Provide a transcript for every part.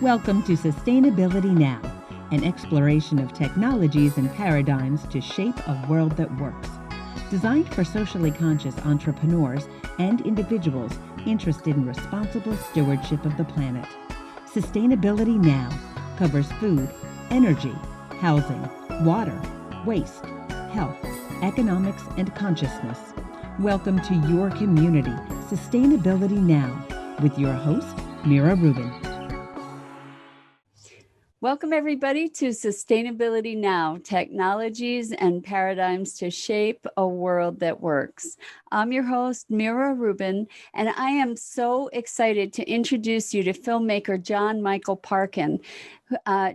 Welcome to Sustainability Now, an exploration of technologies and paradigms to shape a world that works. Designed for socially conscious entrepreneurs and individuals interested in responsible stewardship of the planet. Sustainability Now covers food, energy, housing, water, waste, health, economics, and consciousness. Welcome to your community, Sustainability Now, with your host, Mira Rubin. Welcome, everybody, to Sustainability Now, technologies and paradigms to shape a world that works. I'm your host, Mira Rubin, and I am so excited to introduce you to filmmaker John Michael Parkan.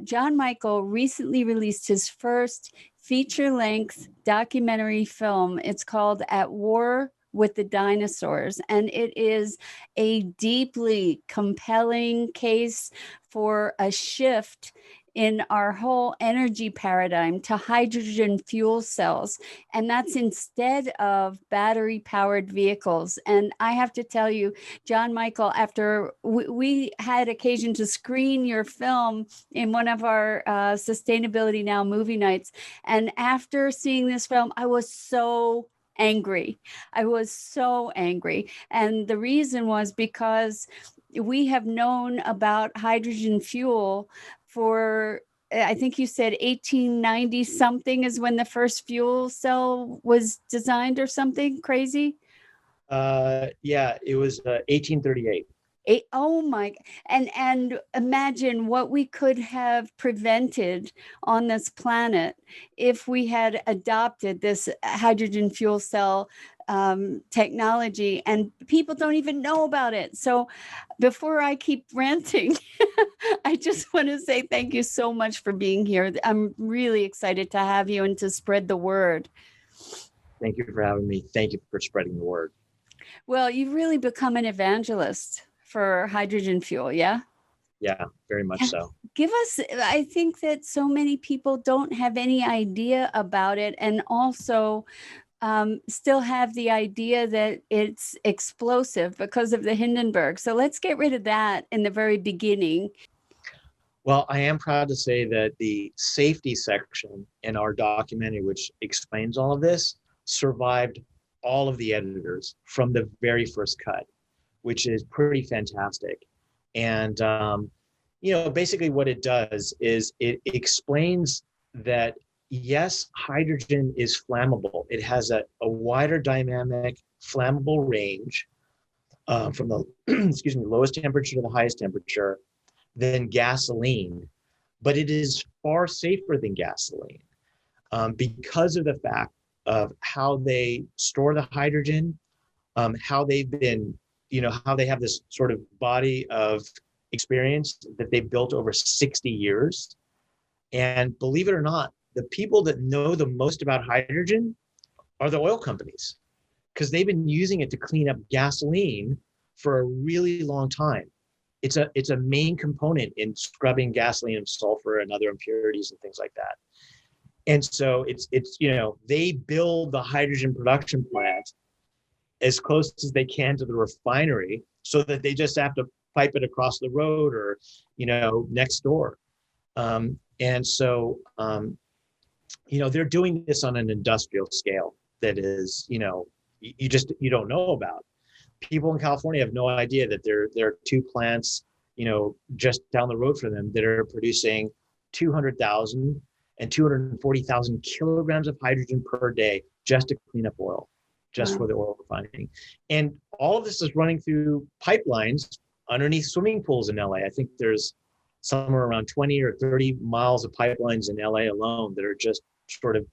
John Michael recently released his first feature-length documentary film. It's called At War with the Dinosaurs, and it is a deeply compelling case for a shift in our whole energy paradigm to hydrogen fuel cells. And that's instead of battery-powered vehicles. And I have to tell you, John Michael, after we had occasion to screen your film in one of our Sustainability Now movie nights, and after seeing this film, I was so angry. I was so angry. And the reason was because we have known about hydrogen fuel for, I think you said 1890 something is when the first fuel cell was designed or something crazy. Yeah, it was 1838. Oh my, and imagine what we could have prevented on this planet if we had adopted this hydrogen fuel cell technology, and people don't even know about it. So before I keep ranting, I just want to say thank you so much for being here. I'm really excited to have you and to spread the word. Thank you for having me. Thank you for spreading the word. Well, you've really become an evangelist for hydrogen fuel, yeah? Yeah, very much so. Give us, I think that so many people don't have any idea about it, and also still have the idea that it's explosive because of the Hindenburg. So let's get rid of that in the very beginning. Well, I am proud to say that the safety section in our documentary, which explains all of this, survived all of the editors from the very first cut, which is pretty fantastic. And, basically what it does is it explains that, yes, hydrogen is flammable. It has a wider dynamic flammable range from the lowest temperature to the highest temperature than gasoline, but it is far safer than gasoline because of the fact of how they store the hydrogen, how they've been, how they have this sort of body of experience that they've built over 60 years. And believe it or not, the people that know the most about hydrogen are the oil companies, because they've been using it to clean up gasoline for a really long time. It's a main component in scrubbing gasoline of sulfur and other impurities and things like that. And so it's they build the hydrogen production plant as close as they can to the refinery so that they just have to pipe it across the road or, next door. And so, they're doing this on an industrial scale that is, you don't know about. People in California have no idea that there are two plants, just down the road from them that are producing 200,000 and 240,000 kilograms of hydrogen per day just to clean up oil, just for the oil refining. And all of this is running through pipelines underneath swimming pools in LA. I think there's somewhere around 20 or 30 miles of pipelines in LA alone that are just sort of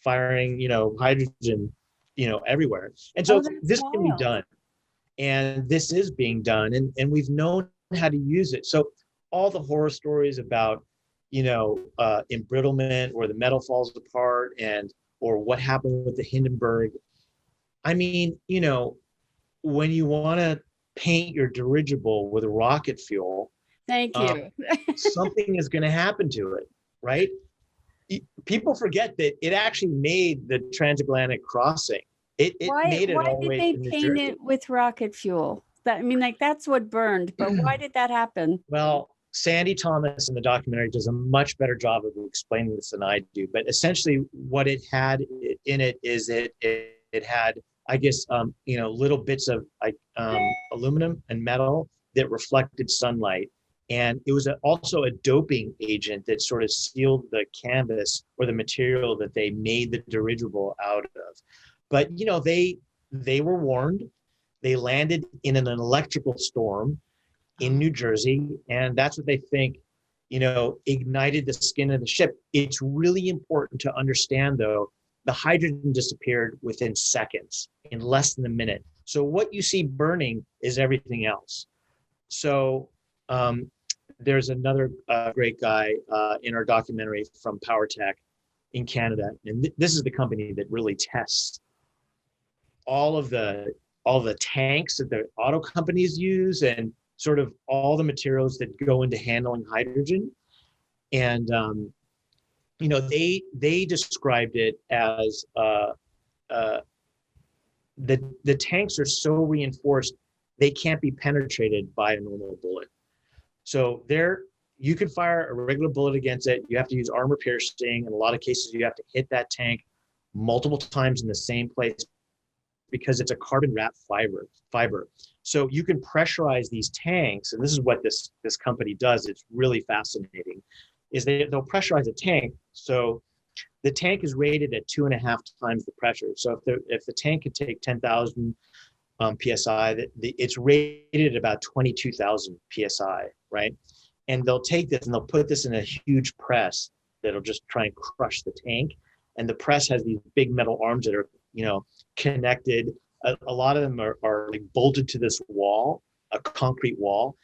firing, hydrogen, everywhere. And so this can be done. And this is being done. And we've known how to use it. So all the horror stories about, embrittlement where the metal falls apart or what happened with the Hindenburg. I mean, when you want to paint your dirigible with rocket fuel, thank you. Something is going to happen to it, right? People forget that it actually made the transatlantic crossing. It made it all the way to New Jersey. Why did they paint it with rocket fuel? That's what burned, but why did that happen? Well, Sandy Thomas in the documentary does a much better job of explaining this than I do. But essentially, what it had in it is it had, I guess, little bits of like aluminum and metal that reflected sunlight, and it was also a doping agent that sort of sealed the canvas or the material that they made the dirigible out of. But they were warned. They landed in an electrical storm in New Jersey, and that's what they think, ignited the skin of the ship. It's really important to understand, though, the hydrogen disappeared within seconds, in less than a minute. So what you see burning is everything else. So there's another great guy in our documentary from PowerTech in Canada, and this is the company that really tests all of the tanks that the auto companies use, and sort of all the materials that go into handling hydrogen. And they described it as the tanks are so reinforced they can't be penetrated by a normal bullet. So you can fire a regular bullet against it. You have to use armor piercing. In a lot of cases, you have to hit that tank multiple times in the same place because it's a carbon wrap fiber. So you can pressurize these tanks, and this is what this company does. It's really fascinating. Is they'll pressurize a tank. So the tank is rated at 2.5 times the pressure. So if the tank can take 10,000 psi, it's rated at about 22,000 psi, right? And they'll take this and they'll put this in a huge press that'll just try and crush the tank. And the press has these big metal arms that are, connected. A lot of them are like bolted to this wall, a concrete wall.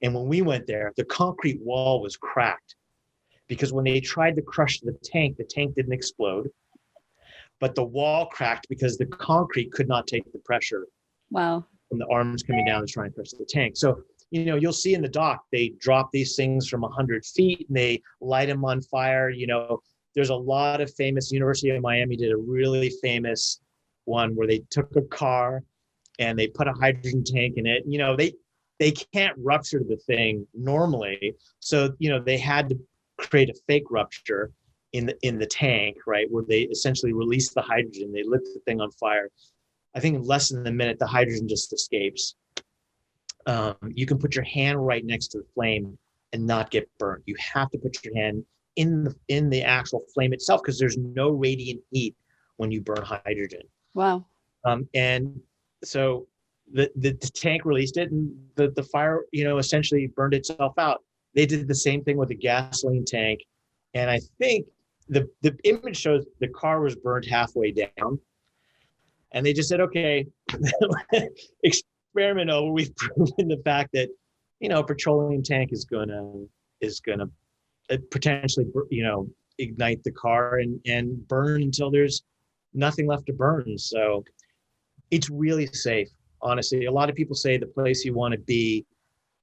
And when we went there, the concrete wall was cracked because when they tried to crush the tank didn't explode, but the wall cracked because the concrete could not take the pressure. Wow. From the arms coming down to try and crush the tank. So, you'll see in the doc, they drop these things from 100 feet and they light them on fire. There's a lot of famous, University of Miami did a really famous one where they took a car and they put a hydrogen tank in it. They can't rupture the thing normally. So, they had to create a fake rupture in the tank, right? Where they essentially release the hydrogen, they lit the thing on fire. I think in less than a minute, the hydrogen just escapes. You can put your hand right next to the flame and not get burnt. You have to put your hand in the actual flame itself because there's no radiant heat when you burn hydrogen. Wow. And so the tank released it, and the fire, essentially burned itself out. They did the same thing with the gasoline tank, and I think the image shows the car was burned halfway down, and they just said, okay, experiment over. We've proven the fact that a petroleum tank is gonna potentially ignite the car and burn until there's nothing left to burn. So it's really safe. Honestly, a lot of people say the place you want to be,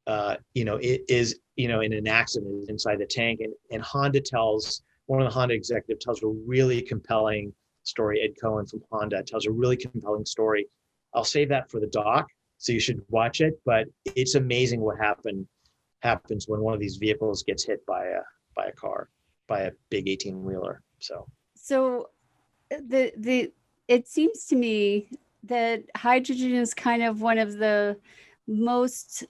it is, in an accident inside the tank. And one of the Honda executives tells a really compelling story. Ed Cohen from Honda tells a really compelling story. I'll save that for the doc, so you should watch it. But it's amazing what happens when one of these vehicles gets hit by a car, by a big 18-wheeler. So it seems to me that hydrogen is kind of one of the most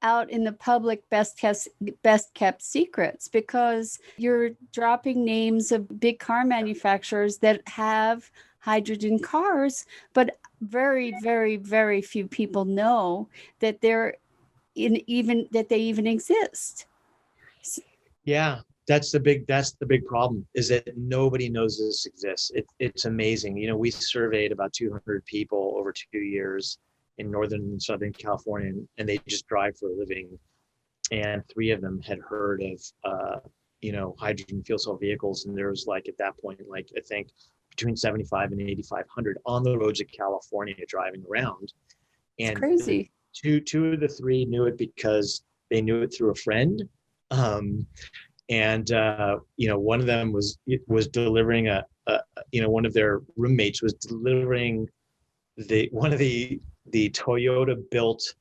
out in the public best kept secrets, because you're dropping names of big car manufacturers that have hydrogen cars, but very, very, very few people know that they even exist. Yeah. That's the big problem, is that nobody knows this exists. It's amazing. We surveyed about 200 people over 2 years in Northern and Southern California, and they just drive for a living. And 3 of them had heard of, hydrogen fuel cell vehicles. And there was at that point, I think between 75 and 8,500 on the roads of California driving around. And it's crazy. Two of the 3 knew it because they knew it through a friend. And one of them was delivering one of their roommates was delivering one of the Toyota built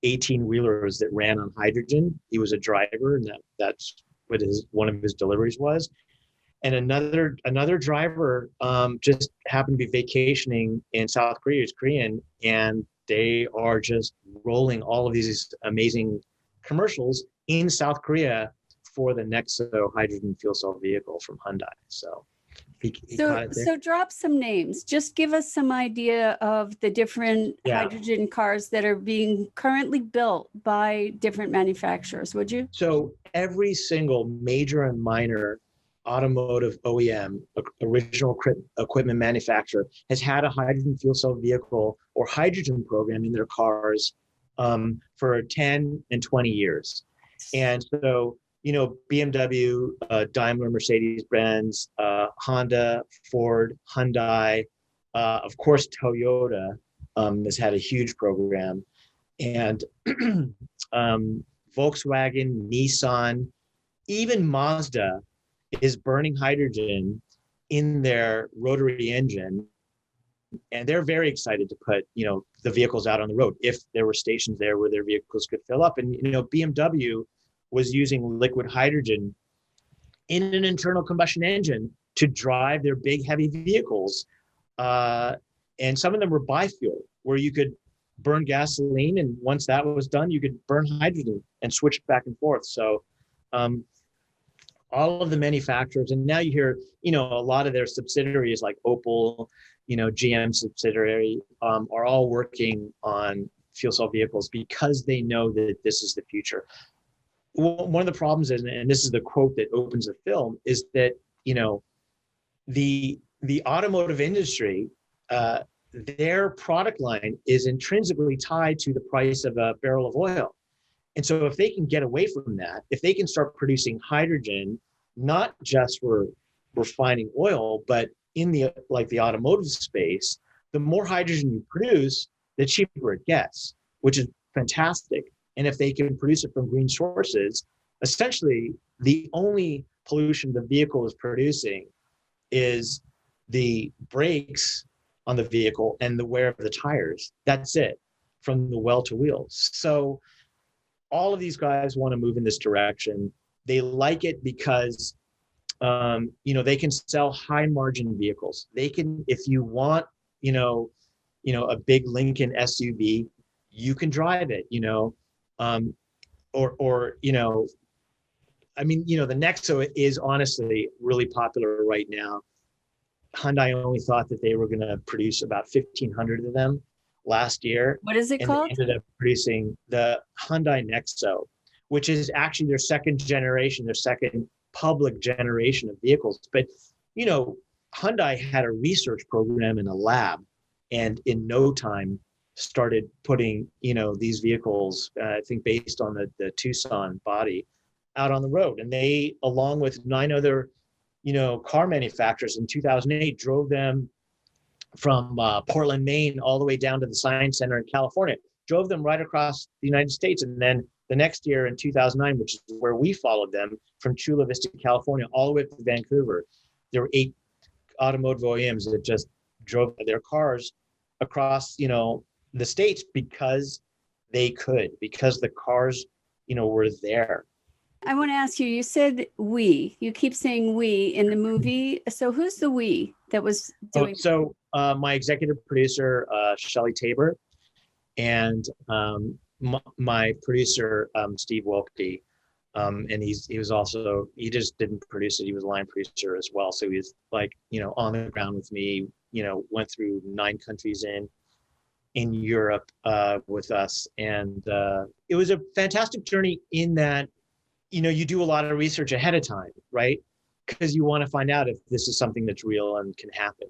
18-wheelers that ran on hydrogen. He was a driver, and that's what one of his deliveries was. And another driver just happened to be vacationing in South Korea. He's Korean, and they are just rolling all of these amazing commercials in South Korea for the Nexo hydrogen fuel cell vehicle from Hyundai. So he caught it there. So drop some names. Just give us some idea of the different hydrogen cars that are being currently built by different manufacturers, would you? So every single major and minor automotive OEM, original equipment manufacturer, has had a hydrogen fuel cell vehicle or hydrogen program in their cars for 10 and 20 years. And so, BMW, Daimler, Mercedes-Benz, Honda, Ford, Hyundai, of course, Toyota has had a huge program, and Volkswagen, Nissan, even Mazda is burning hydrogen in their rotary engine, and they're very excited to put the vehicles out on the road if there were stations there where their vehicles could fill up. And BMW was using liquid hydrogen in an internal combustion engine to drive their big heavy vehicles, and some of them were bi-fuel, where you could burn gasoline, and once that was done, you could burn hydrogen and switch back and forth. So all of the manufacturers, and now you hear, a lot of their subsidiaries like Opel, GM subsidiary, are all working on fuel cell vehicles because they know that this is the future. One of the problems is, and this is the quote that opens the film, is that, the automotive industry, their product line is intrinsically tied to the price of a barrel of oil. And so if they can get away from that, if they can start producing hydrogen, not just for refining oil, but in the automotive space, the more hydrogen you produce, the cheaper it gets, which is fantastic. And if they can produce it from green sources, essentially the only pollution the vehicle is producing is the brakes on the vehicle and the wear of the tires. That's it, from the well to wheels. So all of these guys want to move in this direction. They like it because, they can sell high margin vehicles. They can, if you want, a big Lincoln SUV, you can drive it, the Nexo is honestly really popular right now. Hyundai only thought that they were going to produce about 1,500 of them last year. What is it called? They ended up producing the Hyundai Nexo, which is actually their second public generation of vehicles. But, Hyundai had a research program in a lab, and in no time started putting, these vehicles, I think based on the Tucson body, out on the road. And they, along with 9 other, car manufacturers in 2008, drove them from Portland, Maine, all the way down to the Science Center in California, drove them right across the United States. And then the next year in 2009, which is where we followed them, from Chula Vista, California, all the way to Vancouver, there were 8 automotive OEMs that just drove their cars across, the states because they could, because the cars, were there. I want to ask you, you said we, you keep saying we in the movie. So who's the we that was doing? My executive producer, Shelley Tabor, and my producer, Steve Wilkie. And he just didn't produce it. He was a line producer as well. So he was on the ground with me, went through 9 countries in Europe with us. And it was a fantastic journey in that, you do a lot of research ahead of time, right? Because you want to find out if this is something that's real and can happen.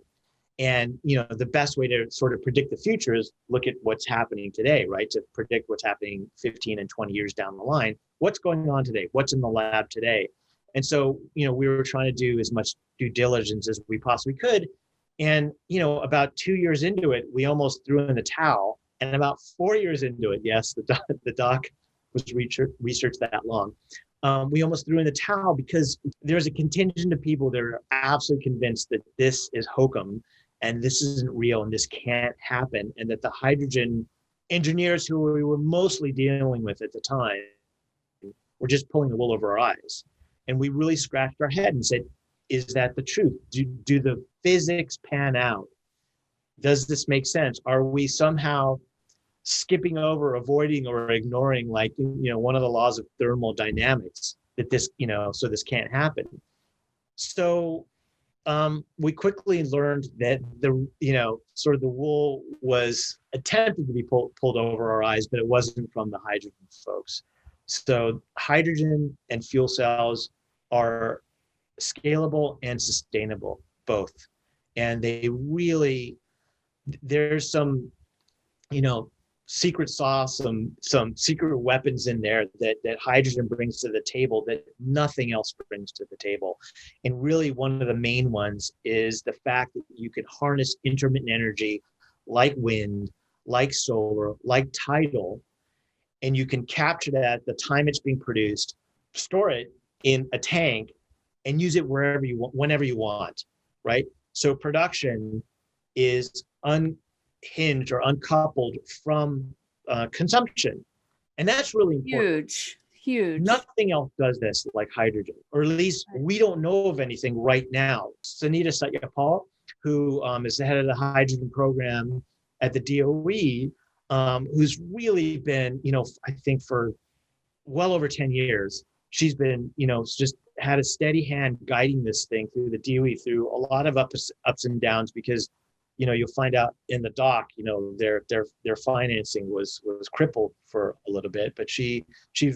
And, the best way to sort of predict the future is look at what's happening today, right? To predict what's happening 15 and 20 years down the line. What's going on today? What's in the lab today? And so, we were trying to do as much due diligence as we possibly could. And, about 2 years into it, we almost threw in the towel. And about 4 years into it, yes, the doc was researched that long. We almost threw in the towel because there's a contingent of people that are absolutely convinced that this is hokum and this isn't real and this can't happen, and that the hydrogen engineers who we were mostly dealing with at the time were just pulling the wool over our eyes. And we really scratched our head and said, is that the truth? Do the physics pan out? Does this make sense? Are we somehow skipping over, avoiding, or ignoring, like, one of the laws of thermodynamics, that this, so this can't happen? So we quickly learned that sort of the wool was attempted to be pulled over our eyes, but it wasn't from the hydrogen folks. So hydrogen and fuel cells are scalable and sustainable, both. And they really, there's some, secret sauce, some secret weapons in there that hydrogen brings to the table that nothing else brings to the table. And really, one of the main ones is the fact that you can harness intermittent energy like wind, like solar, like tidal, and you can capture that at the time it's being produced, store it in a tank, and use it wherever you want, whenever you want, right? So production is unhinged or uncoupled from consumption. And that's really important. Huge. Nothing else does this like hydrogen, or at least we don't know of anything right now. Sunita Satyapal, who is the head of the hydrogen program at the DOE, who's really been, I think for well over 10 years, she's been, just had a steady hand guiding this thing through the DOE through a lot of ups and downs, because you'll find out in the doc, their financing was crippled for a little bit, but she's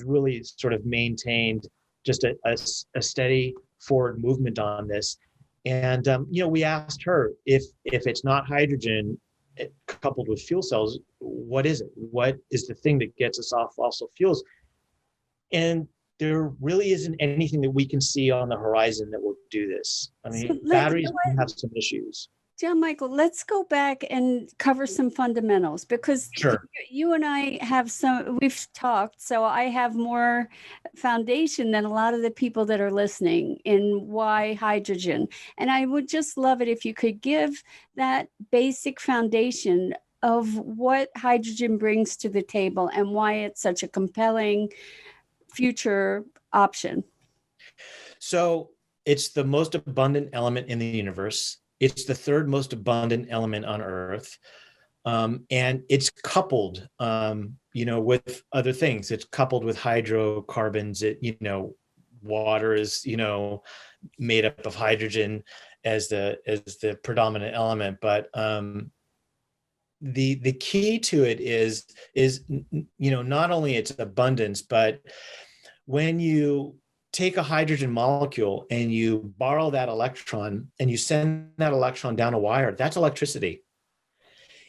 really sort of maintained just a steady forward movement on this. And we asked her, if it's not hydrogen coupled with fuel cells, what is it? What is the thing that gets us off fossil fuels? And there really isn't anything that we can see on the horizon that will do this. I mean, batteries have some issues. John Michael, let's go back and cover some fundamentals, because Sure. You and I we've talked, so I have more foundation than a lot of the people that are listening in why hydrogen. And I would just love it if you could give that basic foundation of what hydrogen brings to the table and why it's such a compelling future option. So it's the most abundant element in the universe. It's the third most abundant element on Earth. And it's coupled, with other things. It's coupled with hydrocarbons. Water is, made up of hydrogen as the predominant element. But the key to it is not only its abundance, but when you take a hydrogen molecule and you borrow that electron and you send that electron down a wire, that's electricity.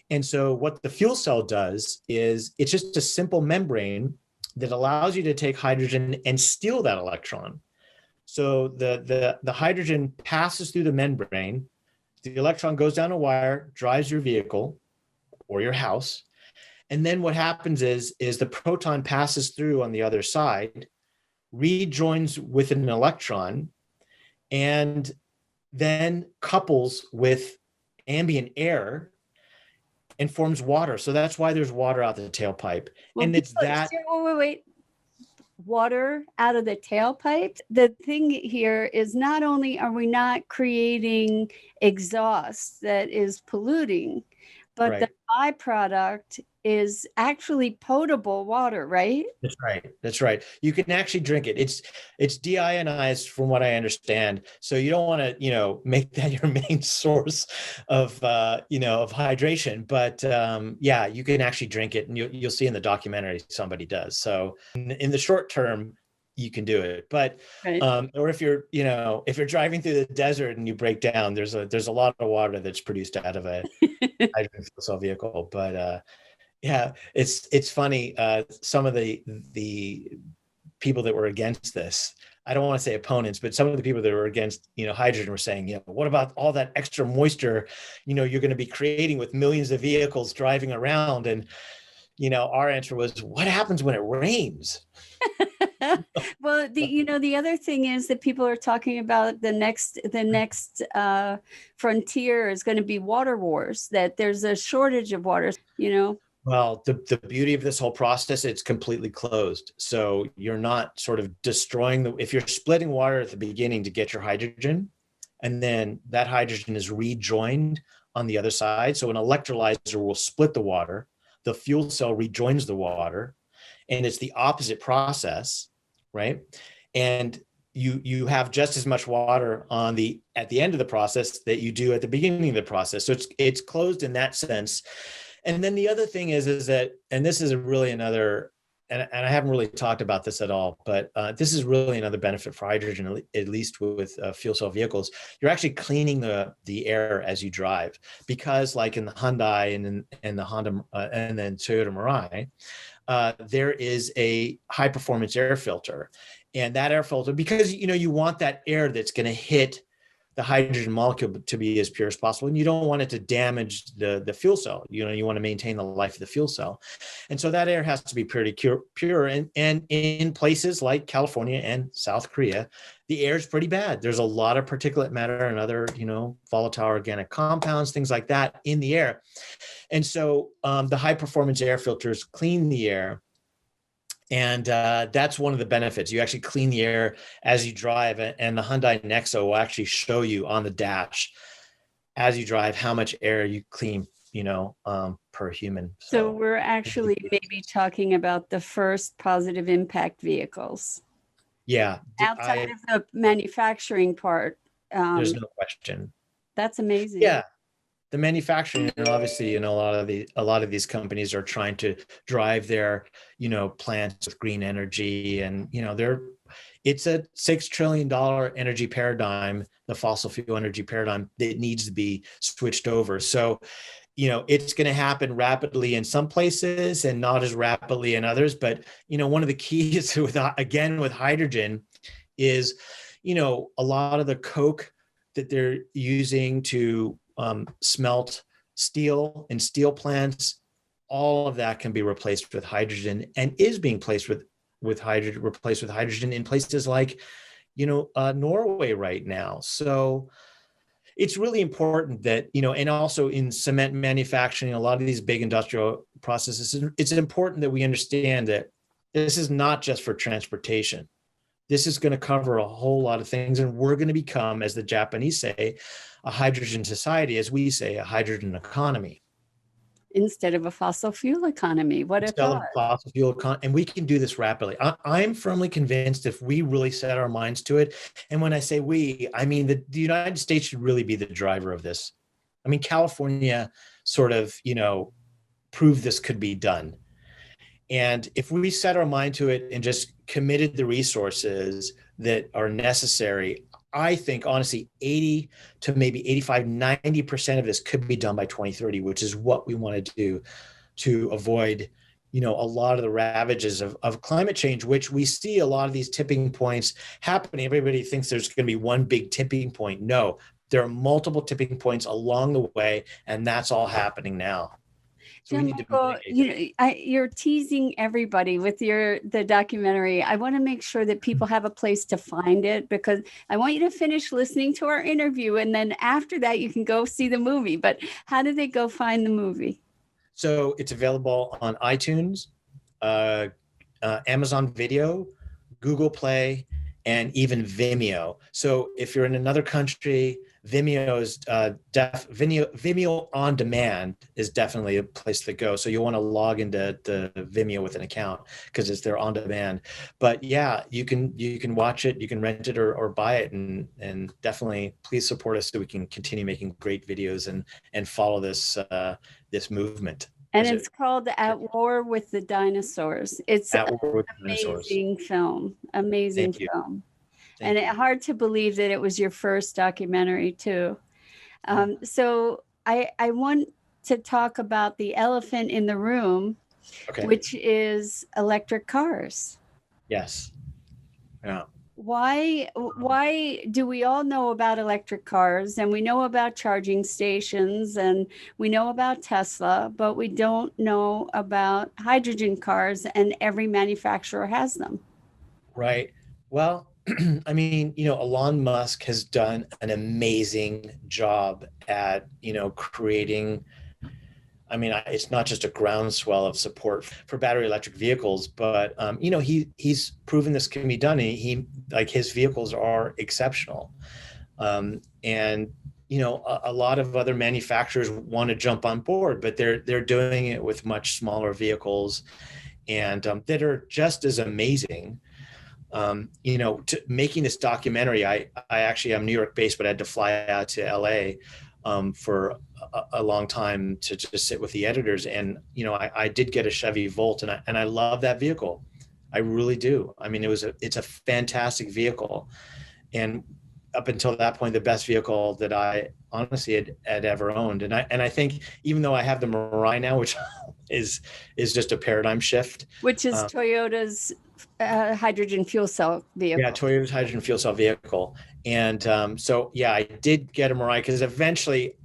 And so what the fuel cell does is it's just a simple membrane that allows you to take hydrogen and steal that electron. So the hydrogen passes through the membrane, the electron goes down a wire, drives your vehicle or your house. And then what happens is the proton passes through on the other side, rejoins with an electron, and then couples with ambient air and forms water. So that's why there's water out the tailpipe. Well, and it's that. Wait. Water out of the tailpipe. The thing here is, not only are we not creating exhaust that is polluting, but Right. The byproduct is actually potable water, right? That's right. You can actually drink it. It's deionized from what I understand. So you don't want to, make that your main source of, of hydration. But yeah, you can actually drink it, and you'll see in the documentary somebody does. So in the short term, you can do it. But Right. Or if you're driving through the desert and you break down, there's a lot of water that's produced out of a hydrogen fuel cell vehicle. But yeah, it's funny. Some of the people that were against this, I don't want to say opponents, but some of the people that were against, hydrogen were saying, what about all that extra moisture, you're going to be creating with millions of vehicles driving around? And, our answer was, what happens when it rains? Well, the other thing is that people are talking about the next frontier is going to be water wars, that there's a shortage of water, Well, the beauty of this whole process, it's completely closed. So you're not sort of destroying if you're splitting water at the beginning to get your hydrogen, and then that hydrogen is rejoined on the other side. So an electrolyzer will split the water, the fuel cell rejoins the water, and it's the opposite process, right? And you have just as much water at the end of the process that you do at the beginning of the process. So it's closed in that sense. And then the other thing is that, and this is really another, and I haven't really talked about this at all, but this is really another benefit for hydrogen, at least with fuel cell vehicles. You're actually cleaning the air as you drive, because like in the Hyundai and in the Honda and then Toyota Mirai, there is a high performance air filter, and that air filter, because you want that air that's going to hit the hydrogen molecule to be as pure as possible, and you don't want it to damage the fuel cell. You want to maintain the life of the fuel cell, and so that air has to be pretty pure. And in places like California and South Korea, the air is pretty bad. There's a lot of particulate matter and other volatile organic compounds, things like that in the air, and so the high performance air filters clean the air. And that's one of the benefits. You actually clean the air as you drive, and the Hyundai Nexo will actually show you on the dash as you drive how much air you clean, per human. So we're actually maybe talking about the first positive impact vehicles. Yeah. Outside of the manufacturing part. There's no question. That's amazing. Yeah. The manufacturing, obviously, a lot of these companies are trying to drive their, plants with green energy, and it's a $6 trillion energy paradigm, the fossil fuel energy paradigm, that needs to be switched over. So, it's going to happen rapidly in some places and not as rapidly in others. But one of the keys with hydrogen is, a lot of the coke that they're using to smelt steel in steel plants, all of that can be replaced with hydrogen, and is being replaced with hydrogen in places like Norway right now. So it's really important that and also in cement manufacturing, a lot of these big industrial processes, it's important that we understand that this is not just for transportation. This is going to cover a whole lot of things, and we're going to become, as the Japanese say, a hydrogen society, as we say, a hydrogen economy. Instead of a fossil fuel economy. What if fossil fuel and we can do this rapidly. I'm firmly convinced if we really set our minds to it, and when I say we, I mean the United States should really be the driver of this. I mean, California sort of, proved this could be done. And if we set our mind to it and just committed the resources that are necessary, I think, honestly, 80 to maybe 85, 90% of this could be done by 2030, which is what we want to do to avoid, a lot of the ravages of climate change, which we see a lot of these tipping points happening. Everybody thinks there's going to be one big tipping point. No, there are multiple tipping points along the way, and that's all happening now. So Michael, you're teasing everybody with the documentary. I want to make sure that people have a place to find it, because I want you to finish listening to our interview, and then after that you can go see the movie. But how do they go find the movie? So it's available on iTunes, Amazon Video, Google Play, and even Vimeo. So if you're in another country, Vimeo is Vimeo on demand is definitely a place to go. So you'll want to log into the Vimeo with an account, because it's there on demand. But yeah, you can watch it, you can rent it or buy it, and definitely please support us so we can continue making great videos and follow this movement. And it's called At War with the Dinosaurs. It's an amazing film. Amazing film. And it's hard to believe that it was your first documentary too. So I want to talk about the elephant in the room, which is electric cars. Yes. Yeah. Why do we all know about electric cars, and we know about charging stations, and we know about Tesla, but we don't know about hydrogen cars, and every manufacturer has them? Right. Well, I mean, Elon Musk has done an amazing job at, creating I mean, it's not just a groundswell of support for battery electric vehicles, but he's proven this can be done. He like his vehicles are exceptional, and a lot of other manufacturers want to jump on board, but they're doing it with much smaller vehicles, and that are just as amazing. Making this documentary, I actually am New York based, but I had to fly out to LA for a long time to just sit with the editors. And, I did get a Chevy Volt, and I love that vehicle. I really do. I mean, it's a fantastic vehicle. And up until that point, the best vehicle that I honestly had ever owned. And I think even though I have the Mirai now, which is just a paradigm shift. Which is Toyota's hydrogen fuel cell vehicle. Yeah, Toyota's hydrogen fuel cell vehicle. And I did get a Mirai because eventually,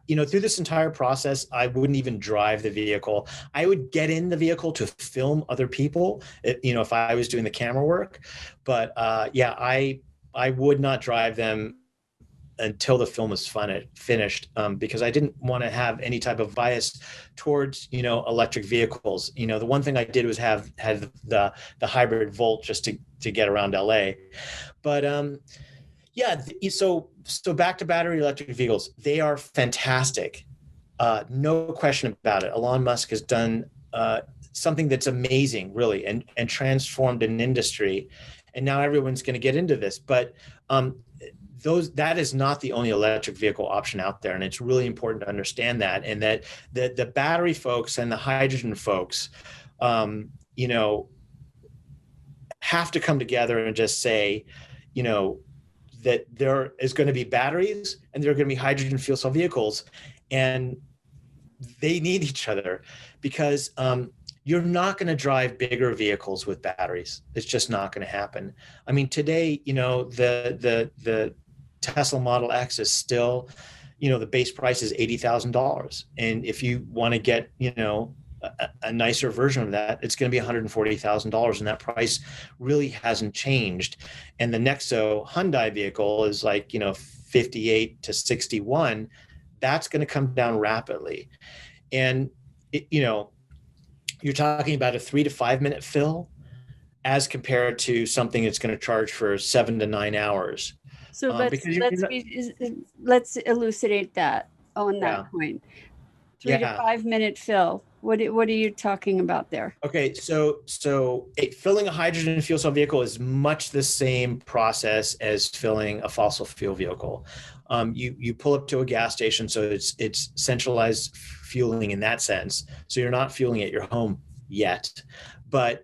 through this entire process, I wouldn't even drive the vehicle. I would get in the vehicle to film other people, if I was doing the camera work. But I would not drive them until the film was finished, because I didn't want to have any type of bias towards, electric vehicles. The one thing I did was had the hybrid Volt just to get around LA. But so back to battery electric vehicles. They are fantastic. No question about it. Elon Musk has done something that's amazing, really, and transformed an industry. And now everyone's going to get into this. But that is not the only electric vehicle option out there. And it's really important to understand that. And that the battery folks and the hydrogen folks, have to come together and just say, that there is going to be batteries and there are going to be hydrogen fuel cell vehicles, and they need each other, because you're not going to drive bigger vehicles with batteries. It's just not going to happen. I mean, today, the Tesla Model X is still, the base price is $80,000. And if you want to get, a nicer version of that, it's going to be $140,000. And that price really hasn't changed. And the Nexo Hyundai vehicle is like, 58 to 61. That's going to come down rapidly. And, you're talking about a 3 to 5 minute fill as compared to something that's going to charge for 7 to 9 hours. So let's elucidate that on that point. 3 to 5 minute fill. What are you talking about there? Okay, so filling a hydrogen fuel cell vehicle is much the same process as filling a fossil fuel vehicle. You pull up to a gas station, so it's centralized fueling in that sense. So you're not fueling at your home yet, but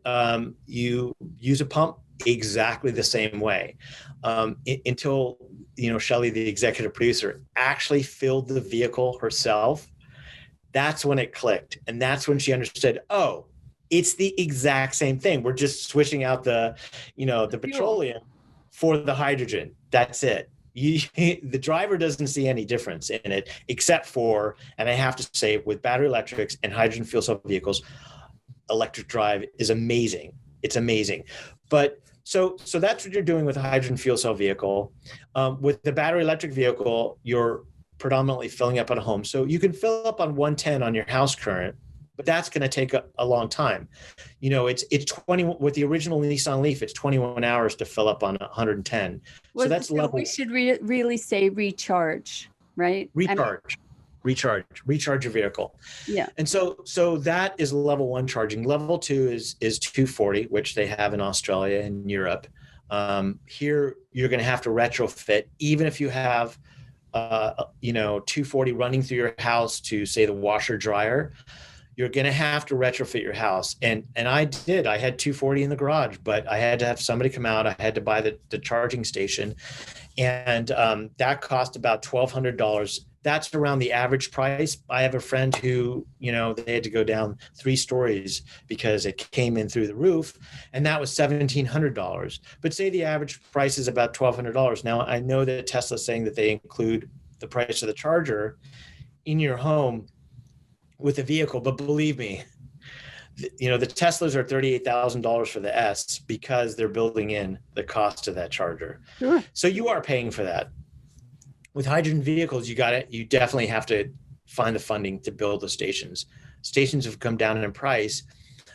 you use a pump exactly the same way until Shelley, the executive producer, actually filled the vehicle herself. That's when it clicked, and that's when she understood. Oh, it's the exact same thing. We're just switching out the petroleum for the hydrogen. That's it. The driver doesn't see any difference in it, except for, and I have to say, with battery electrics and hydrogen fuel cell vehicles, electric drive is amazing. It's amazing. But so that's what you're doing with a hydrogen fuel cell vehicle. With the battery electric vehicle, you're predominantly filling up at a home. So you can fill up on 110 on your house current, but that's going to take a long time. It's 20 with the original Nissan Leaf. It's 21 hours to fill up on 110. So that's level. We should really say recharge, right? Recharge your vehicle. Yeah. And so that is level 1 charging. Level 2 is 240, which they have in Australia and Europe. Here you're going to have to retrofit, even if you have 240 running through your house to, say, the washer dryer. You're going to have to retrofit your house. And I did. I had 240 in the garage, but I had to have somebody come out. I had to buy the charging station. And that cost about $1,200. That's around the average price. I have a friend who, they had to go down 3 stories because it came in through the roof, and that was $1,700. But say the average price is about $1,200. Now, I know that Tesla's saying that they include the price of the charger in your home with the vehicle, but believe me, the Teslas are $38,000 for the S because they're building in the cost of that charger. Sure. So you are paying for that. With hydrogen vehicles, you definitely have to find the funding to build the stations. Stations have come down in price,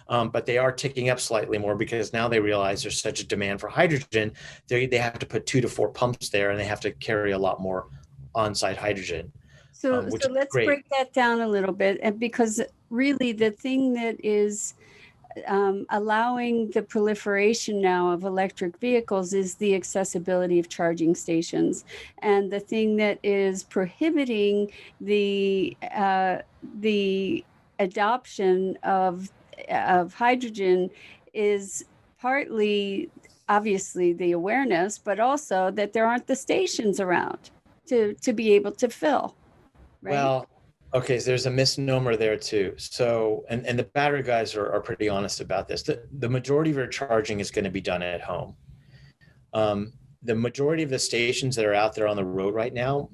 but they are ticking up slightly more because now they realize there's such a demand for hydrogen. They have to put 2 to 4 pumps there, and they have to carry a lot more on-site hydrogen. So Which is let's great. break that down a little bit, and because really the thing that is allowing the proliferation now of electric vehicles is the accessibility of charging stations, and the thing that is prohibiting the adoption of hydrogen is partly, obviously, the awareness, but also that there aren't the stations around to be able to fill. Right? Well, okay, so there's a misnomer there too. So, and the battery guys are pretty honest about this. The majority of your charging is going to be done at home. The majority of the stations that are out there on the road right now,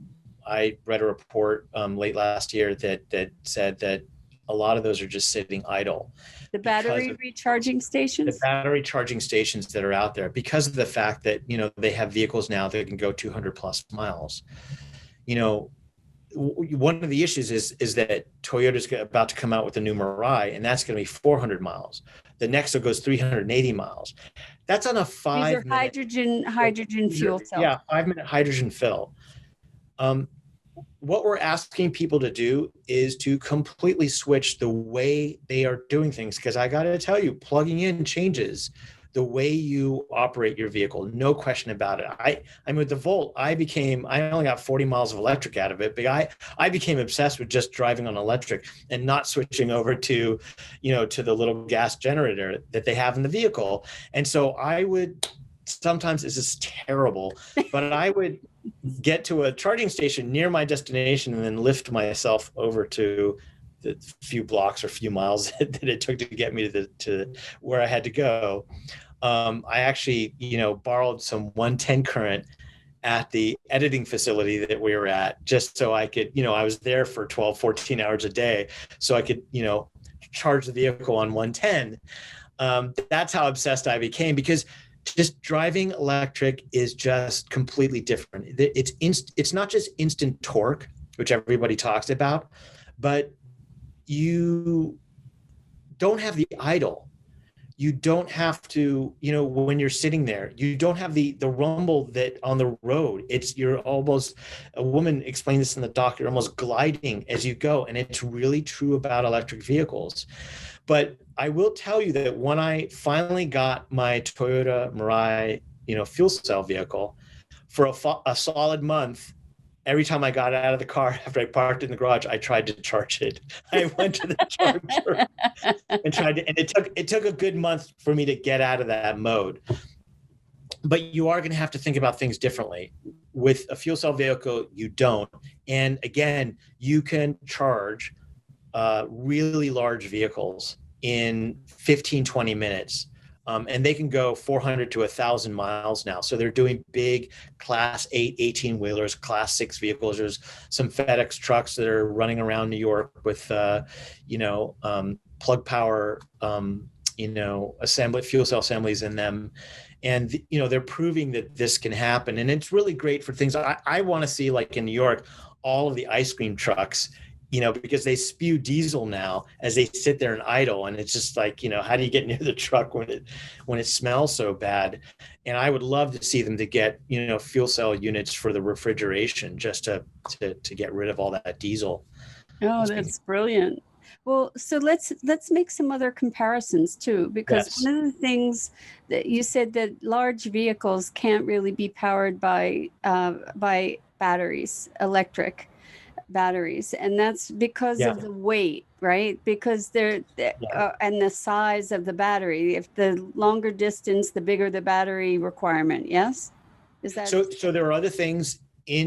I read a report late last year that said that a lot of those are just sitting idle. The battery recharging stations? The battery charging stations that are out there, because of the fact that, they have vehicles now that can go 200 plus miles. One of the issues is that Toyota's about to come out with a new Mirai, and that's going to be 400 miles. The Nexo goes 380 miles. That's on a 5 minute hydrogen fuel cell. Yeah, 5-minute hydrogen fill. What we're asking people to do is to completely switch the way they are doing things, because I got to tell you, plugging in changes the way you operate your vehicle, no question about it. I mean, with the Volt, I only got 40 miles of electric out of it, but I became obsessed with just driving on electric and not switching over to, to the little gas generator that they have in the vehicle. And so sometimes this is terrible, but I would get to a charging station near my destination and then lift myself over to the few blocks or few miles that it took to get me to where I had to go. I actually, borrowed some 110 current at the editing facility that we were at, just so I could, I was there for 12, 14 hours a day. So I could, charge the vehicle on 110. That's how obsessed I became, because just driving electric is just completely different. It's not just instant torque, which everybody talks about, but you don't have the idle. You don't have to, when you're sitting there, you don't have the rumble that on the road. You're almost, a woman explained this in the doc, you're almost gliding as you go. And it's really true about electric vehicles. But I will tell you that when I finally got my Toyota Mirai, fuel cell vehicle, for a solid month, every time I got out of the car after I parked in the garage, I tried to charge it. I went to the charger and tried to, and it took a good month for me to get out of that mode. But you are going to have to think about things differently. With a fuel cell vehicle, you don't. And again, you can charge really large vehicles in 15, 20 minutes. And they can go 400 to 1,000 miles now. So they're doing big class 8, 18-wheelers, class 6 vehicles. There's some FedEx trucks that are running around New York with, plug power, fuel cell assemblies in them. And, they're proving that this can happen. And it's really great for things. I want to see, like in New York, all of the ice cream trucks, because they spew diesel now as they sit there and idle. And it's just like, how do you get near the truck when it smells so bad? And I would love to see them to get, fuel cell units for the refrigeration, just to get rid of all that diesel. Oh, that's brilliant. Well, so let's make some other comparisons too, because Yes. One of the things that you said, that large vehicles can't really be powered by batteries, electric batteries, and that's because of the weight, right? Because they're and the size of the battery. If the longer distance, the bigger the battery requirement. Yes, is that so? There are other things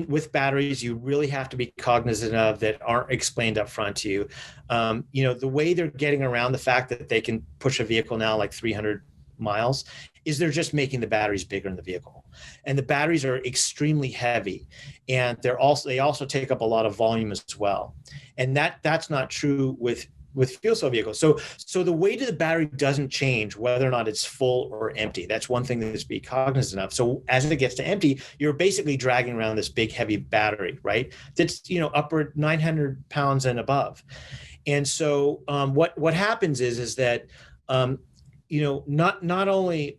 with batteries you really have to be cognizant of that aren't explained up front to you. The way they're getting around the fact that they can push a vehicle now like 300 miles is they're just making the batteries bigger in the vehicle, and the batteries are extremely heavy, and they also take up a lot of volume as well. And that's not true with with fuel cell vehicles. So the weight of the battery doesn't change whether or not it's full or empty. That's one thing that's be cognizant of. So as it gets to empty, you're basically dragging around this big heavy battery, right? That's upward 900 pounds and above. And so what happens is that not only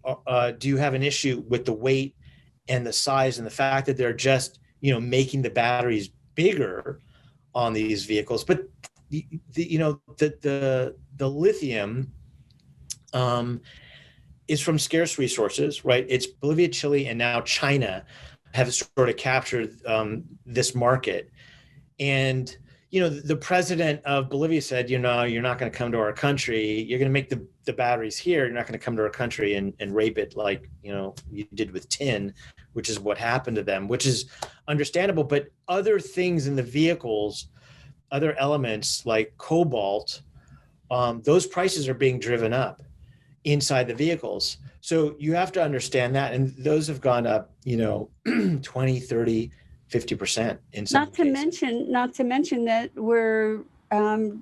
do you have an issue with the weight and the size and the fact that they're just making the batteries bigger on these vehicles, but the lithium is from scarce resources, right? It's Bolivia, Chile, and now China have sort of captured this market. And the president of Bolivia said, you're not going to come to our country. You're going to make the batteries here. You're not going to come to our country and rape it like you did with tin, which is what happened to them, which is understandable. But other things in the vehicles, other elements like cobalt, those prices are being driven up inside the vehicles. So you have to understand that. And those have gone up, 20, 30, 50% in some cases. Not to mention that we're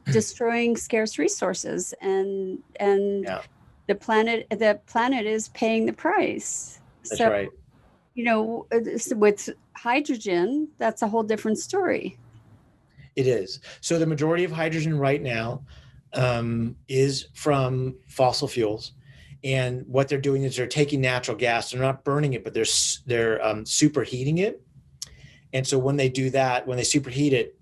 destroying scarce resources and the planet is paying the price. That's right. With hydrogen, that's a whole different story. It is. So the majority of hydrogen right now is from fossil fuels. And what they're doing is they're taking natural gas. They're not burning it, but they're superheating it. And so when they do that, when they superheat it,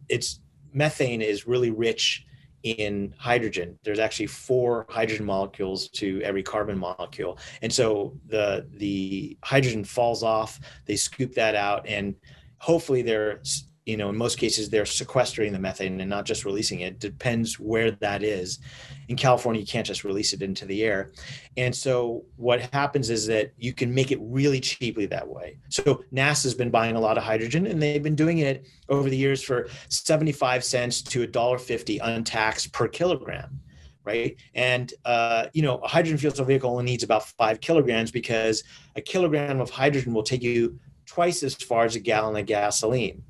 its methane is really rich in hydrogen. There's actually 4 hydrogen molecules to every carbon molecule. And so the hydrogen falls off, they scoop that out, and hopefully they're in most cases, they're sequestering the methane and not just releasing it. Depends where that is. In California, you can't just release it into the air. And so what happens is that you can make it really cheaply that way. So NASA's been buying a lot of hydrogen, and they've been doing it over the years for 75 cents to $1.50 untaxed per kilogram, right? And, a hydrogen fuel cell vehicle only needs about 5 kilograms because a kilogram of hydrogen will take you twice as far as a gallon of gasoline.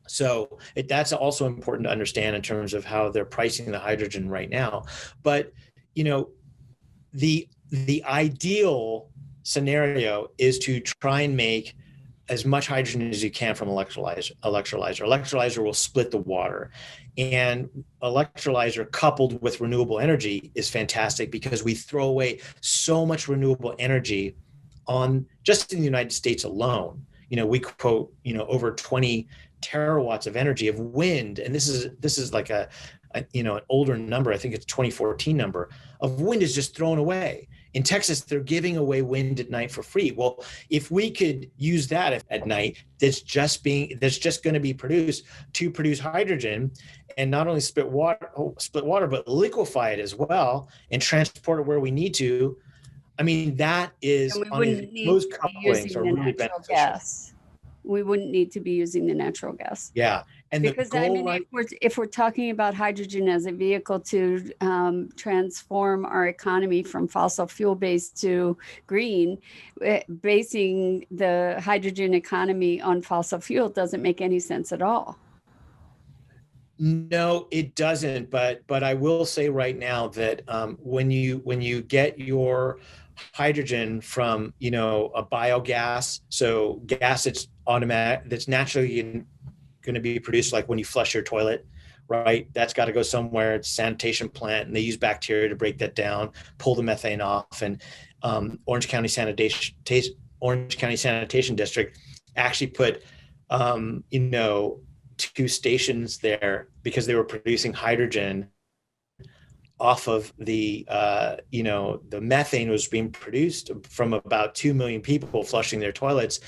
So that's also important to understand in terms of how they're pricing the hydrogen right now. But, the ideal scenario is to try and make as much hydrogen as you can from electrolyzer. Electrolyzer will split the water. And electrolyzer coupled with renewable energy is fantastic because we throw away so much renewable energy on just in the United States alone. We quote, over 20 terawatts of energy of wind, and this is like an older number. I think it's 2014 number of wind is just thrown away. In Texas, they're giving away wind at night for free. Well, if we could use that at night, that's just going to be produced to produce hydrogen, and not only split water, but liquefy it as well and transport it where we need to. I mean, that is those couplings are really beneficial. Gas. We wouldn't need to be using the natural gas. Yeah. And because if we're talking about hydrogen as a vehicle to transform our economy from fossil fuel based to green, basing the hydrogen economy on fossil fuel doesn't make any sense at all. No, it doesn't. But I will say right now that when you get your hydrogen from a biogas, so gas that's automatic, that's naturally going to be produced, like when you flush your toilet, right? That's got to go somewhere. It's a sanitation plant, and they use bacteria to break that down, pull the methane off. And Orange County Sanitation District actually put 2 stations there because they were producing hydrogen off of the methane was being produced from about 2 million people flushing their toilets.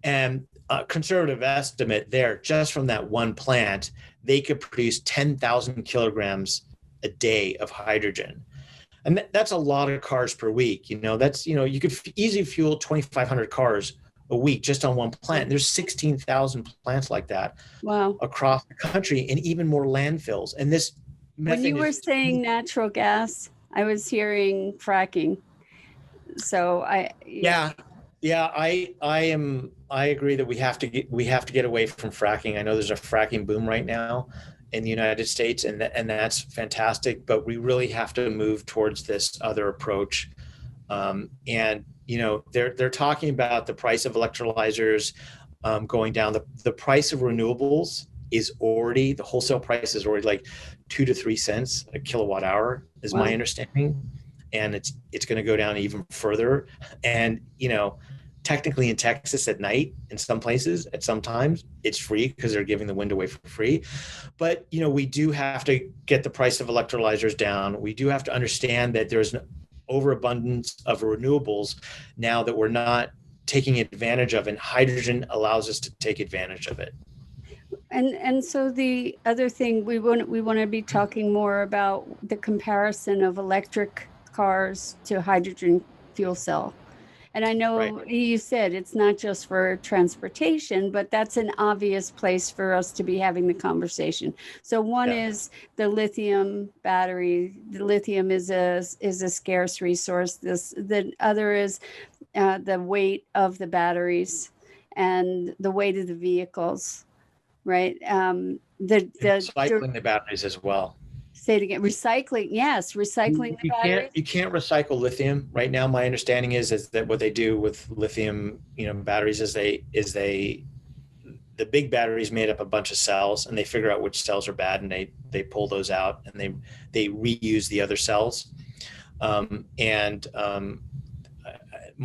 And a conservative estimate there, just from that one plant, they could produce 10,000 kilograms a day of hydrogen. And that's a lot of cars per week. That's, you could easily fuel 2,500 cars a week just on one plant. There's 16,000 plants like that. Wow. Across the country, and even more landfills. And this when you were saying natural gas, I was hearing fracking. So I agree that we have to get away from fracking. I know there's a fracking boom right now, in the United States, and that's fantastic. But we really have to move towards this other approach. And they're talking about the price of electrolyzers going down. The price of renewables is already, the wholesale price is already like 2 to 3 cents a kilowatt hour, is my understanding, and it's going to go down even further. And technically in Texas at night, in some places, at some times, it's free because they're giving the wind away for free. But, we do have to get the price of electrolyzers down. We do have to understand that there's an overabundance of renewables now that we're not taking advantage of, and hydrogen allows us to take advantage of it. And so the other thing we want to be talking more about the comparison of electric cars to hydrogen fuel cell. And I know you said it's not just for transportation, but that's an obvious place for us to be having the conversation. So one is the lithium battery. The lithium is a scarce resource. The other is the weight of the batteries and the weight of the vehicles, right? Recycling the batteries as well. Say it again. Recycling. Yes. Recycling the batteries. You can't recycle lithium right now. My understanding is that what they do with lithium, batteries is the big batteries made up a bunch of cells, and they figure out which cells are bad, and they pull those out, and they reuse the other cells. My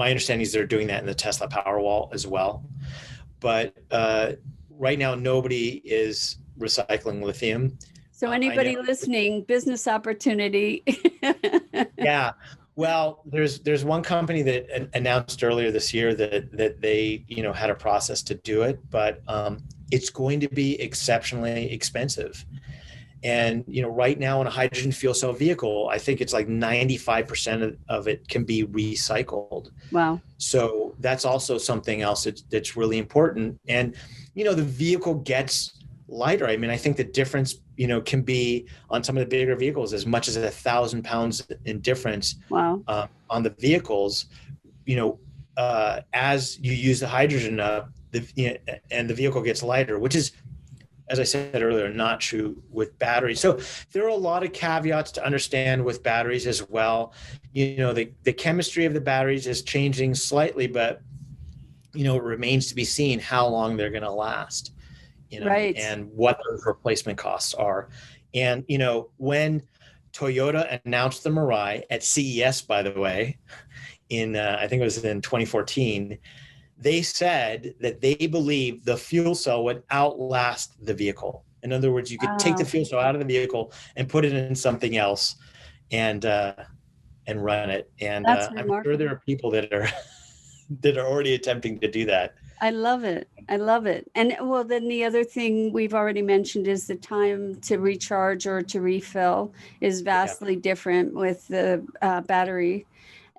understanding is they're doing that in the Tesla Powerwall as well. But right now, nobody is recycling lithium. So anybody listening, business opportunity. Yeah. Well, there's one company that announced earlier this year that they, had a process to do it, but it's going to be exceptionally expensive. And, right now in a hydrogen fuel cell vehicle, I think it's like 95% of it can be recycled. Wow. So that's also something else that's really important. And, the vehicle gets lighter. I mean, I think the difference, can be on some of the bigger vehicles as much as 1,000 pounds in difference. Wow. On the vehicles, as you use the hydrogen up, and the vehicle gets lighter, which is, as I said earlier, not true with batteries. So there are a lot of caveats to understand with batteries as well. The chemistry of the batteries is changing slightly, but, it remains to be seen how long they're going to last. And what those replacement costs are. And, when Toyota announced the Mirai at CES, by the way, I think it was in 2014, they said that they believed the fuel cell would outlast the vehicle. In other words, you could take the fuel cell out of the vehicle and put it in something else and run it. And I'm sure there are people that are already attempting to do that. I love it. And well, then the other thing we've already mentioned is the time to recharge or to refill is vastly different with the battery.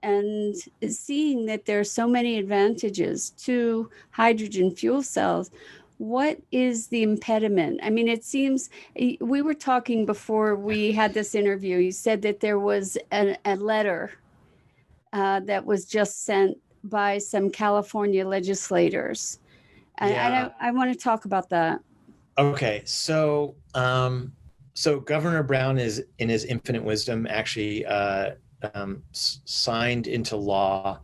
And seeing that there are so many advantages to hydrogen fuel cells, what is the impediment? I mean, it seems we were talking before we had this interview. You said that there was a letter that was just sent by some California legislators. And I want to talk about that. Okay. So Governor Brown is, in his infinite wisdom, actually signed into law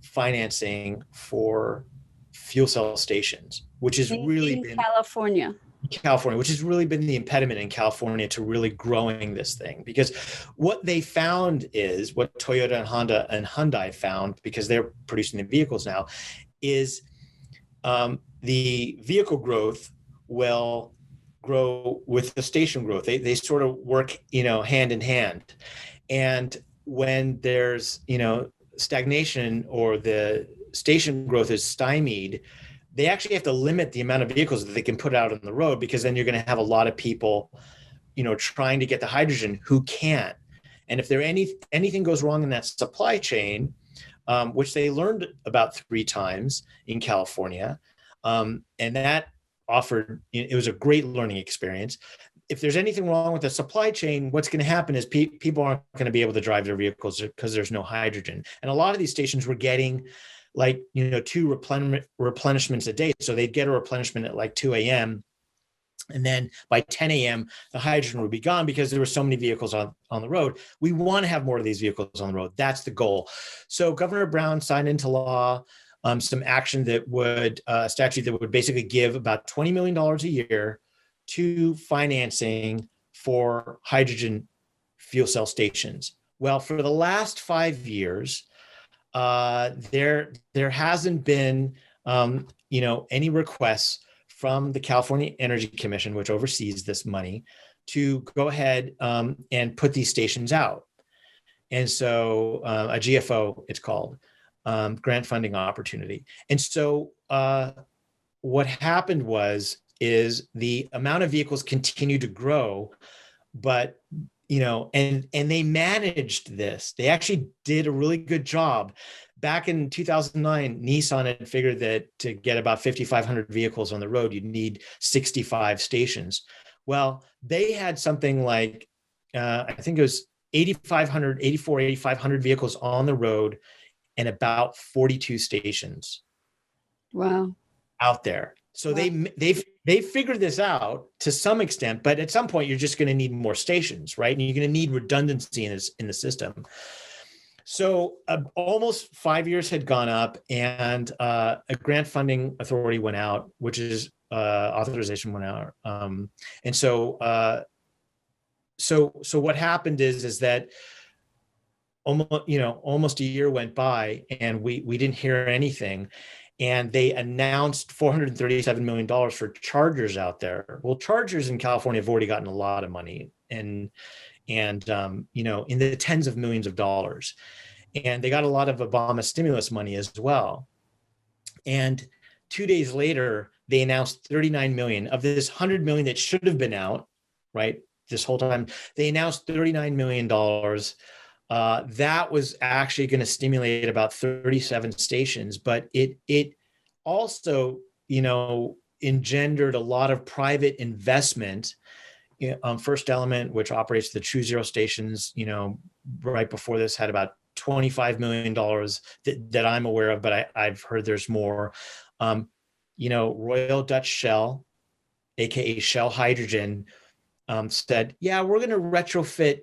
financing for fuel cell stations, which has really been California, which has really been the impediment in California to really growing this thing. Because what they found is, what Toyota and Honda and Hyundai found, because they're producing the vehicles now, is the vehicle growth will grow with the station growth. They sort of work, hand in hand. And when there's, stagnation or the station growth is stymied, they actually have to limit the amount of vehicles that they can put out on the road, because then you're going to have a lot of people, trying to get the hydrogen who can't. And if anything goes wrong in that supply chain, which they learned about 3 times in California, and that it was a great learning experience. If there's anything wrong with the supply chain, what's going to happen is people aren't going to be able to drive their vehicles because there's no hydrogen. And a lot of these stations were getting 2 replenishments a day. So they'd get a replenishment at like 2 a.m. And then by 10 a.m., the hydrogen would be gone because there were so many vehicles on the road. We want to have more of these vehicles on the road. That's the goal. So Governor Brown signed into law some action that would, a statute that would basically give about $20 million a year to financing for hydrogen fuel cell stations. Well, for the last 5 years, there hasn't been, any requests from the California Energy Commission, which oversees this money, to go ahead and put these stations out. And so a GFO, it's called, grant funding opportunity. And so what happened is the amount of vehicles continued to grow, but and they managed this. They actually did a really good job. Back in 2009, Nissan had figured that to get about 5,500 vehicles on the road, you'd need 65 stations. Well, they had something like, I think it was 8,500 vehicles on the road and about 42 stations. Wow. Out there. So wow. they figured this out to some extent, but at some point you're just going to need more stations, right? And you're going to need redundancy in the system. So almost 5 years had gone up, and a grant funding authority went out, which is authorization went out. And so what happened is that almost a year went by, and we didn't hear anything. And they announced $437 million for chargers out there. Well, chargers in California have already gotten a lot of money, and in the tens of millions of dollars. And they got a lot of Obama stimulus money as well. And 2 days later, they announced 39 million of this 100 million that should have been out, right? This whole time, they announced $39 million. That was actually going to stimulate about 37 stations, but it also, engendered a lot of private investment. First Element, which operates the True Zero stations, right before this had about $25 million that I'm aware of, but I've heard there's more. Royal Dutch Shell, aka Shell Hydrogen, said, yeah, we're going to retrofit,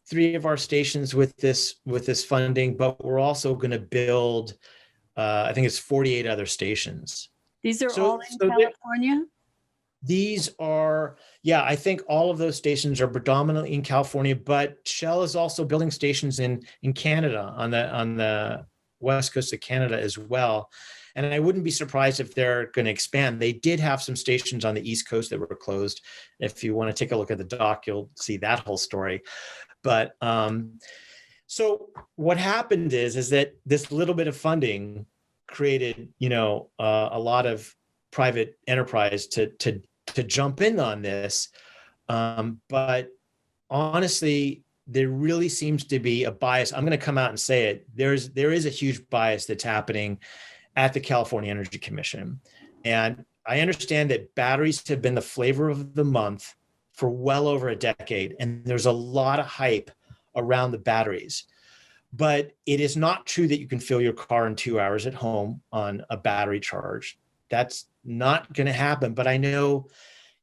3 of our stations with this funding, but we're also going to build, I think it's 48 other stations. These are all in California? These are, yeah, I think all of those stations are predominantly in California, but Shell is also building stations in Canada, on the west coast of Canada as well. And I wouldn't be surprised if they're going to expand. They did have some stations on the East Coast that were closed. If you want to take a look at the doc, you'll see that whole story. But so what happened is that this little bit of funding created, a lot of private enterprise to jump in on this. But honestly, there really seems to be a bias. I'm going to come out and say it. There is a huge bias that's happening at the California Energy Commission. And I understand that batteries have been the flavor of the month for well over a decade. And there's a lot of hype around the batteries. But it is not true that you can fill your car in 2 hours at home on a battery charge. That's not going to happen. But I know,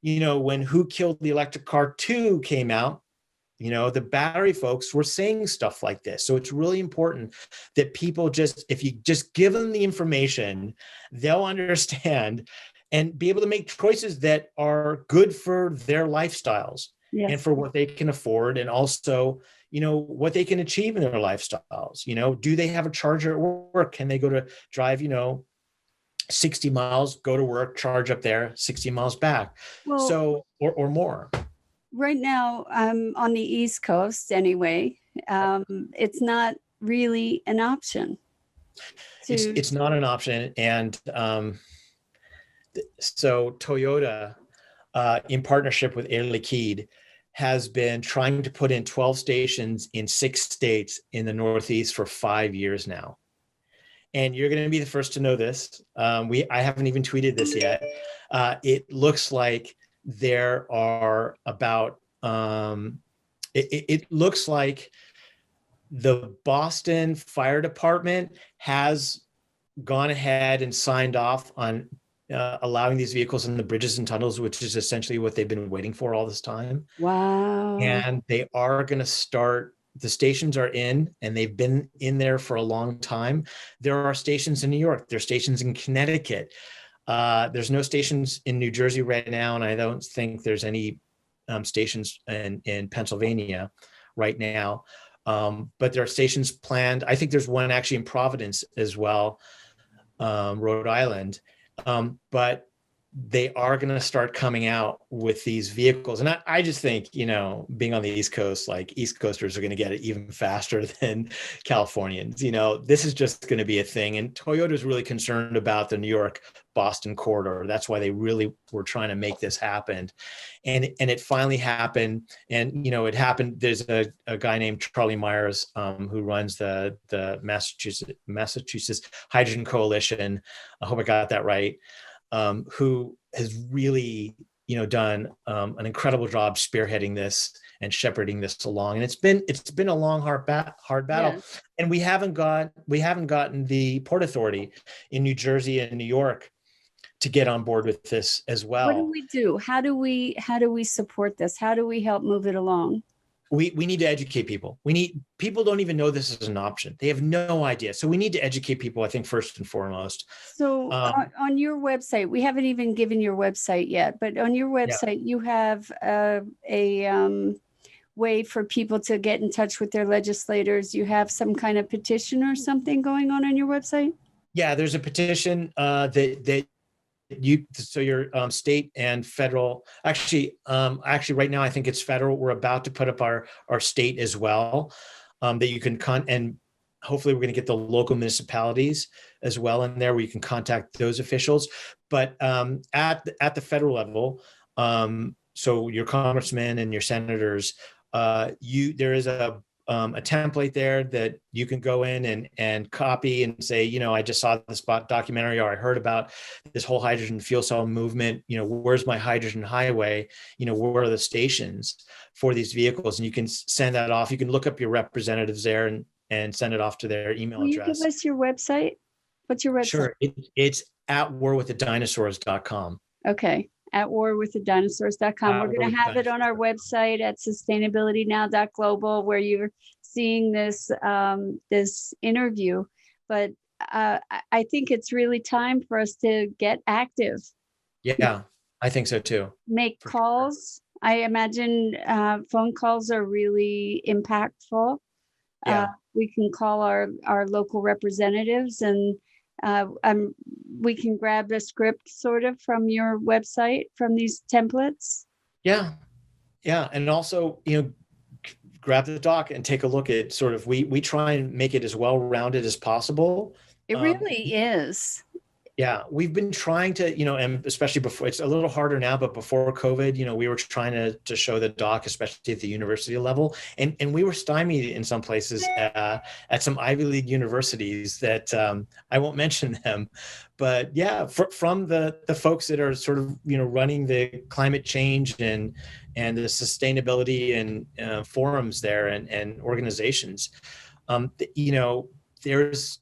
when Who Killed the Electric Car 2 came out, the battery folks were saying stuff like this. So it's really important that people if you just give them the information, they'll understand and be able to make choices that are good for their lifestyles. Yes. And for what they can afford, and also, what they can achieve in their lifestyles. Do they have a charger at work? Can they go to drive, 60 miles, go to work, charge up there, 60 miles back? Well, or more. Right now, on the East Coast anyway, it's not really an option. It's not an option. And so Toyota, in partnership with Air Liquide, has been trying to put in 12 stations in 6 states in the Northeast for 5 years now. And you're going to be the first to know this. I haven't even tweeted this yet. It looks like there are about, it looks like the Boston Fire Department has gone ahead and signed off on allowing these vehicles in the bridges and tunnels, which is essentially what they've been waiting for all this time. Wow. And they are going to start. The stations are in, and they've been in there for a long time. There are stations in New York. There are stations in Connecticut. There's no stations in New Jersey right now, and I don't think there's any stations in Pennsylvania right now. But there are stations planned. I think there's one actually in Providence as well, Rhode Island. But they are going to start coming out with these vehicles. And I just think, being on the East Coast, like East Coasters are going to get it even faster than Californians. This is just going to be a thing. And Toyota is really concerned about the New York Boston corridor. That's why they really were trying to make this happen. And it finally happened. And, it happened. There's a guy named Charlie Myers who runs the Massachusetts Hydrogen Coalition. I hope I got that right. Who has really, done an incredible job spearheading this and shepherding this along. And it's been a long, hard battle. Yes. And we haven't gotten the Port Authority in New Jersey and New York to get on board with this as well. What do we do? How do we support this? How do we help move it along? We need to educate people. People don't even know this is an option. They have no idea. So we need to educate people, I think, first and foremost. So on your website, we haven't even given your website yet, but on your website, you have a way for people to get in touch with their legislators. You have some kind of petition or something going on your website? Yeah, there's a petition that your state and federal, actually right now I think it's federal. We're about to put up our state as well, that you can and hopefully we're going to get the local municipalities as well in there where you can contact those officials. But at the federal level, so your congressmen and your senators, there is a template there that you can go in and copy and say, I just saw this documentary, or I heard about this whole hydrogen fuel cell movement. Where's my hydrogen highway? Where are the stations for these vehicles? And you can send that off. You can look up your representatives there and send it off to their email address. Will you give us your website? What's your website? Sure. It's at warwiththedinosaurs.com. Okay. At warwiththedinosaurs.com. We're going to have it on our website at sustainabilitynow.global, where you're seeing this this interview. But I think it's really time for us to get active. Yeah, I think so too. Make calls. Sure. I imagine phone calls are really impactful. Yeah. We can call our local representatives, and we can grab the script sort of from your website, from these templates. Yeah. And also, grab the doc and take a look at sort of, we try and make it as well-rounded as possible. It really is. Yeah, we've been trying to, and especially before, it's a little harder now, but before COVID, we were trying to show the doc, especially at the university level. And we were stymied in some places at some Ivy League universities that I won't mention them. But yeah, from the folks that are sort of, running the climate change and the sustainability and forums there and organizations, there is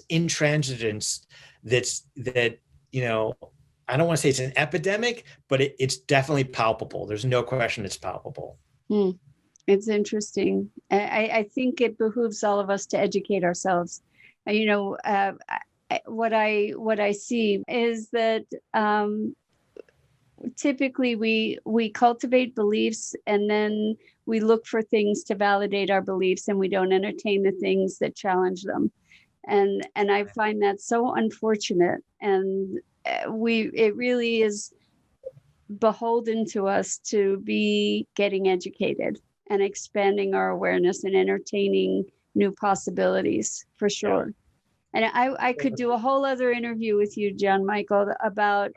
intransigence that I don't want to say it's an epidemic, but it's definitely palpable. There's no question it's palpable. It's interesting. I think it behooves all of us to educate ourselves. What I see is that typically we cultivate beliefs, and then we look for things to validate our beliefs, and we don't entertain the things that challenge them. And I find that so unfortunate. And it really is beholden to us to be getting educated and expanding our awareness and entertaining new possibilities, for sure. And I could do a whole other interview with you, John Michael, about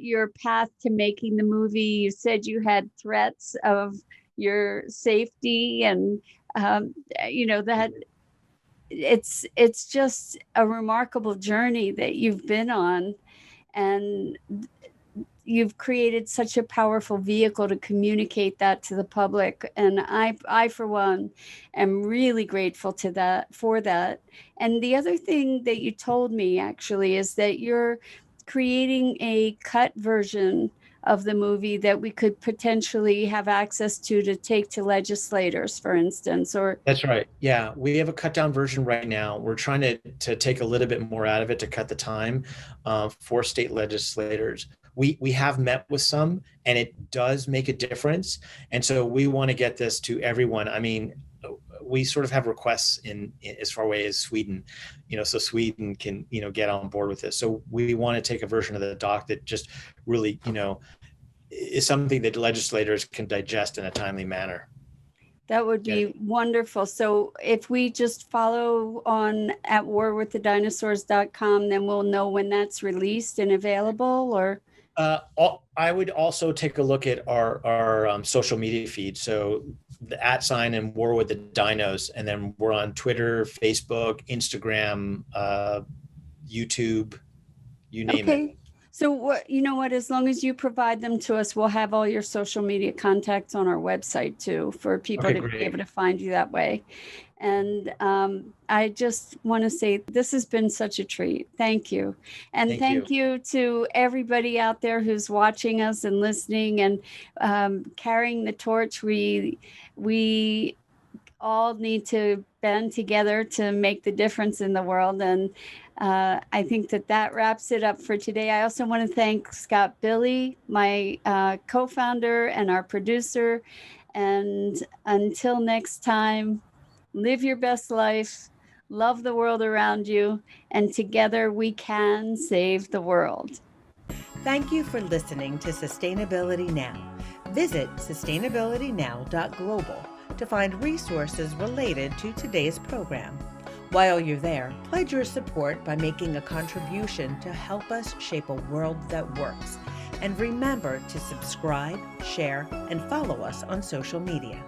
your path to making the movie. You said you had threats of your safety, and that it's just a remarkable journey that you've been on, and you've created such a powerful vehicle to communicate that to the public. And I for one am really grateful for that. And the other thing that you told me actually is that you're creating a cut version of the movie that we could potentially have access to take to legislators, for instance, or That's right. Yeah, we have a cut down version right now. We're trying to take a little bit more out of it to cut the time for state legislators. We have met with some, and it does make a difference. And so we want to get this to everyone. I mean, we sort of have requests in as far away as Sweden, so Sweden can, get on board with this. So we want to take a version of the doc that just really, is something that legislators can digest in a timely manner. that would be wonderful. So if we just follow on at warwiththedinosaurs.com, then we'll know when that's released and available, or? I would also take a look at our social media feed. So the @ and War with the Dinos, and then we're on Twitter, Facebook, Instagram, YouTube, you name it. So what, as long as you provide them to us, we'll have all your social media contacts on our website too, for people to be able to find you that way. And I just want to say this has been such a treat. Thank you. And thank you to everybody out there who's watching us and listening and carrying the torch. We all need to band together to make the difference in the world. And I think that wraps it up for today. I also want to thank Scott Billy, my co-founder and our producer. And until next time, live your best life, love the world around you, and together we can save the world. Thank you for listening to Sustainability Now. Visit sustainabilitynow.global to find resources related to today's program. While you're there, pledge your support by making a contribution to help us shape a world that works. And remember to subscribe, share, and follow us on social media.